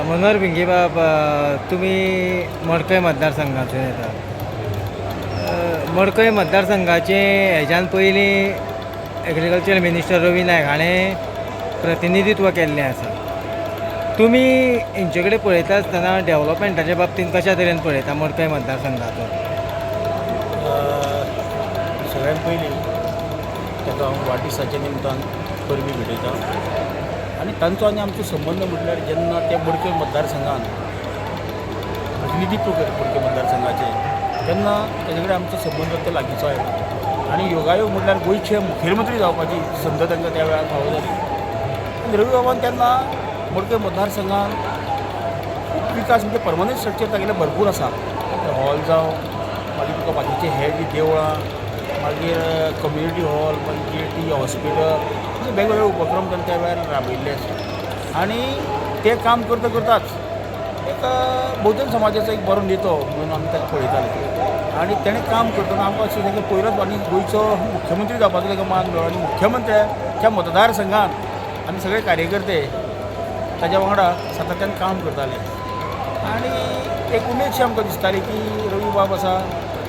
मनोहर भिंगे बाब, तुम्ही मडकय मतदारसंघातून येता. मडकय मतदारसंघाचे हेज्यान पयलीं एग्रीकल्चर मिनिस्टर रवी नायक हाणें प्रतिनिधित्व केल्लें आसा. तुमी हेंचे कडेन पळयता आसतना डेव्हलपमेंटाच्या बाबतींत कशा तरेन पळयता मडकय मतदारसंघाचो? सगळ्यात पयलीं ताका हांव वाडदिसाच्या निमतान परबी भेटयता. आनी तांचो आनी आमचो संबंद म्हटल्यार जेन्ना ते मडकय मतदारसंघान प्रतिनिधित्व करता मडकय मतदारसंघाचें तेन्ना तेजे कडेन आमचो संबंद तो लागींचो आयलो. आनी योगायोग म्हटल्यार गोंयचे मुखेलमंत्री जावपाची संद तांकां त्या वेळार फावो जाली. आनी रवी बाबान तेन्ना मडकय मतदारसंघान खूब विकास म्हणजे परमनंट स्ट्रक्चर तागेले भरपूर आसा. हॉल जावं, मागीर तुका बाकीचे हेर जी देवळां, मागीर कम्युनिटी हॉल, मागीर जेटी, हॉस्पिटल, म्हणजे वेगवेगळे उपक्रम ताणें त्या वेळार राबयल्ले आसा. आनी तें काम करता करताच एक बहुजन समाजाचो एक बरो नेतो म्हणून आमी ताका पळयताले. आनी तेणें काम करतना आमकां अशें ताका पयलोच आनी गोंयचो मुख्यमंत्री जावपाचो ताका मान मेळ्ळो. आनी मुख्यमंत्र्याच्या मतदारसंघान आमी सगळे कार्यकर्ते ताच्या वांगडा सातत्यान काम करताले. आनी एक उमेदशी आमकां दिसताली की रवी बाब आसा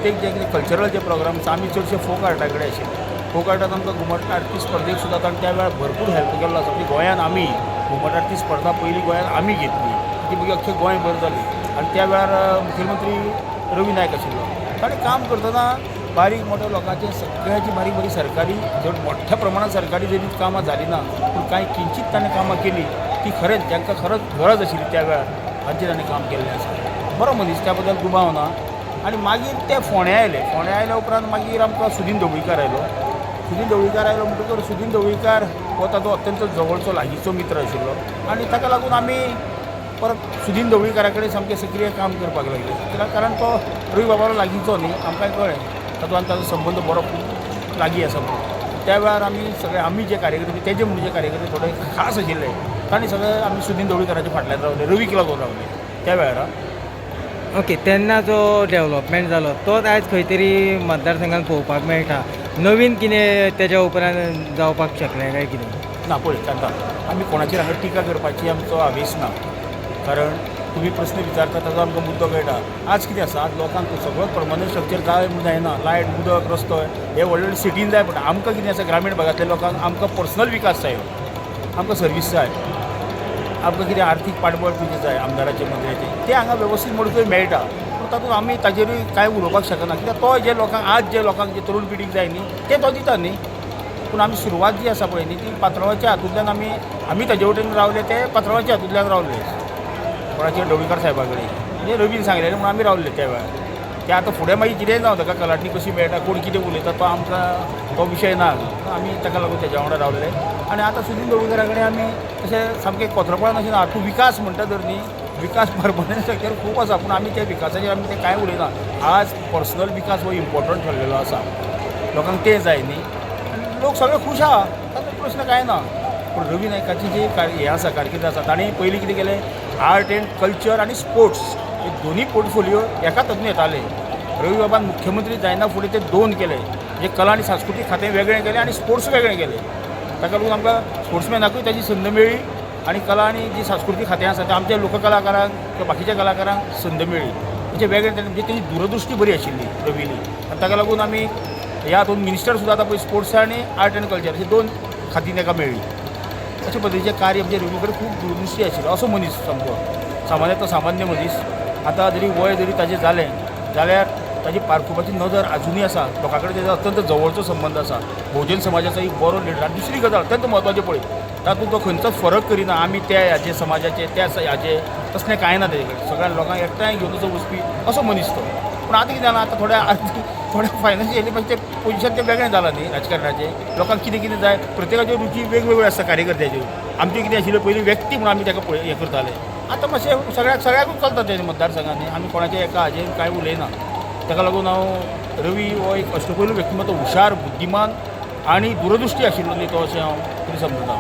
ते जे कितें कल्चरल जे प्रोग्राम आसा आमी चडशे फोक आर्टा कडेन आशिल्ले. फोक आर्टान आमकां घुमट आरती स्पर्धेक सुद्दां ताणें त्या वेळार भरपूर हेल्प केल्लो आसा. की गोंयान आमी घुमट आरती स्पर्धा पयलीं गोंयान आमी घेतली, ती मागीर अख्खें गोंय बरें जाली. आनी त्या वेळार मुखेलमंत्री रवी नायक आशिल्लो. ताणें काम करतना बारीक मोठ्या लोकांचे सगळ्याची बारीक बारीक सरकारी मोठ्या प्रमाणात सरकारी जरी कामां जाली ना, पूण कांय किंचीत ताणें कामां केली ती खरेंच जांकां खरंच गरज आशिल्ली त्या वेळार हांचेर ताणें काम केल्लें आसा. बरो मनीस, त्या बद्दल दुबाव ना. आनी मागीर ते फोंड्या आयले उपरांत मागीर आमकां सुदीन ढवळीकार आयलो. म्हणटकूच सुदीन ढवळीकार हो ताचो अत्यंत जवळचो लागींचो मित्र आशिल्लो. आनी ताका लागून आमी परत सुदीन ढवळीकारा कडेन सामकें सक्रीय काम करपाक लागले. कित्याक कारण तो रवी बाबालो लागींचो न्ही, आमकांय कळ्ळें ताचो आनी ताचो संबंद बरो खूब लागीं आसा म्हणून. त्या वेळार आमी जे कार्यकर्ते तेजे म्हणजे जे कार्यकर्ते थोडे खास आशिल्ले तांणी सगळे आमी सुदीन ढवळीकाराच्या फाटल्यान रावले, रवीक लागून रावले त्या वेळार. ओके, तेन्ना जो डेव्हलपमेंट जालो तोच आयज खंय तरी मतदारसंघात पळोवपाक मेळटा. नवीन कितें तेज्या उपरांत जावपाक शकलें काय कितें? ना पळय, आता आमी कोणाचेर हांगा टिका करपाची आमचो आवेश ना. कारण तुमी प्रस्न विचारता ताचो आमकां मुद्दो कळटा. आज कितें आसा, आज लोकांक सगळो परमनंट स्ट्रक्चर जाय म्हूण जायना. लायट, उदक, रस्तो हे व्हडले व्हडले सिटीन जाय, पडटा. आमकां कितें आसा, ग्रामीण भागांतल्या लोकांक आमकां पर्सनल विकास जाय, आमकां सर्वीस जाय, आमकां कितें आर्थीक पाठबळ तुजें जाय आमदाराचे मंत्र्याचें, तें हांगा वेवस्थीत म्हणून मेळटा. पूण तातूंत आमी ताजेरूय कांय उलोवपाक शकना. कित्याक तो जे लोकांक जे तरूण पिडीक जाय न्ही तें तो दिता न्ही. पूण आमी सुरवात जी आसा पळय न्ही ती पात्रांवाच्या हातूंतल्यान आमी ताजे वटेन रावले, ते पात्रांवाच्या हातूंतल्यान रावले. कोणाचेर ढवळीकार साहेबा कडेन म्हणजे रवीन सांगलेलें म्हणून आमी रावले त्या वेळार. ते आतां फुडें मागीर कितेंय जावं, ताका कलाटणी कशी मेळटा, कोण कितें उलयता तो आमकां तो विशय ना. आमी ताका लागून तेज्या वांगडा रावले. आनी आतां सुदीन ढवळीकारा कडेन आमी तशें सामकें कोतरपणान अशें ना. तूं विकास म्हणटा तर न्ही, विकास परमनंट स्ट्रक्चर खूब आसा, पूण आमी त्या विकासाचेर आमी तें कांय उलयना. आज पर्सनल विकास हो इम्पॉर्टंट ठरलेलो आसा. लोकांक तें जाय न्ही, लोक सगळे खूश आहा, तातूंत प्रश्न कांय ना. पूण रवी नायकाची जी हें आसा, कारकीर्द आसा, ताणें पयलीं कितें केलें, आर्ट एंड कल्चर आनी स्पोर्ट्स हे दोनूय पोर्टफोलियो एका तातूंत येताले. रवी बाबान मुख्यमंत्री जायना फुडें ते दोन केले. म्हणजे कला आनी सांस्कृतीक खातें वेगळें केलें आनी स्पोर्ट्स वेगळें केलें. ताका लागून आमकां स्पोर्ट्समॅनाकूय ताची संद मेळ्ळी आनी कला आनी जी सांस्कृतीक खातें आसा तें आमच्या लोककलाकारांक किंवा बाकीच्या कलाकारांक संद मेळ्ळी. म्हणजे वेगळें केलें. म्हणजे तेजी दूरदृश्टी बरी आशिल्ली रवीनी. आनी ताका लागून आमी ह्या हातूंत मिनिस्टर सुद्दां आतां पळय स्पोर्ट्स आनी आर्ट एंड कल्चर अशी दोन खातीं ताका मेळ्ळी. अशे पद्दतीचें कार्य म्हणजे रवी कडेन खूब दूरदृश्टी आशिल्लो असो मनीस सामको. सामान्य सामान्य मनीस. आतां जरी वय जरी ताजें जालें जाल्यार ताची पारखुपाची नदर आजुनूय आसा. लोकां कडेन तेजो अत्यंत जवळचो संबंद आसा. बहुजन समाजाचो एक बरो लिडर. आनी दुसरी गजाल अत्यंत म्हत्वाचें पळय, तातूंत तो खंयचोच फरक करिना. आमी त्या हाचे समाजाचे त्या हाचे तसलें कांय ना तेजे कडेन. सगळ्या लोकांक एकठांय घेवन वचून वचपी असो मनीस तो. पूण आतां कितें जालां, आतां थोड्या फायनान्शियली मागीर तें पोजिशन तें वेगळें जालां न्ही राजकारणाचें. लोकांक कितें कितें जाय, प्रत्येकाच्यो रुची वेगवेगळ्यो आसता कार्यकर्त्याच्यो. आमचें कितें आशिल्लें पयलीं व्यक्ती म्हणून आमी ताका हें करताले. आतां मातशें सगळ्याकूच चलता तेजे मतदारसंघांनी. आमी कोणाच्या एका हाजेर कांय उलयना. ताका लागून हांव रवी हो एक अष्टपैलू व्यक्तिमत्व, हुशार, बुद्धिमान आनी दूरदृश्टी आशिल्लो न्ही तो अशें हांव तरी समजता.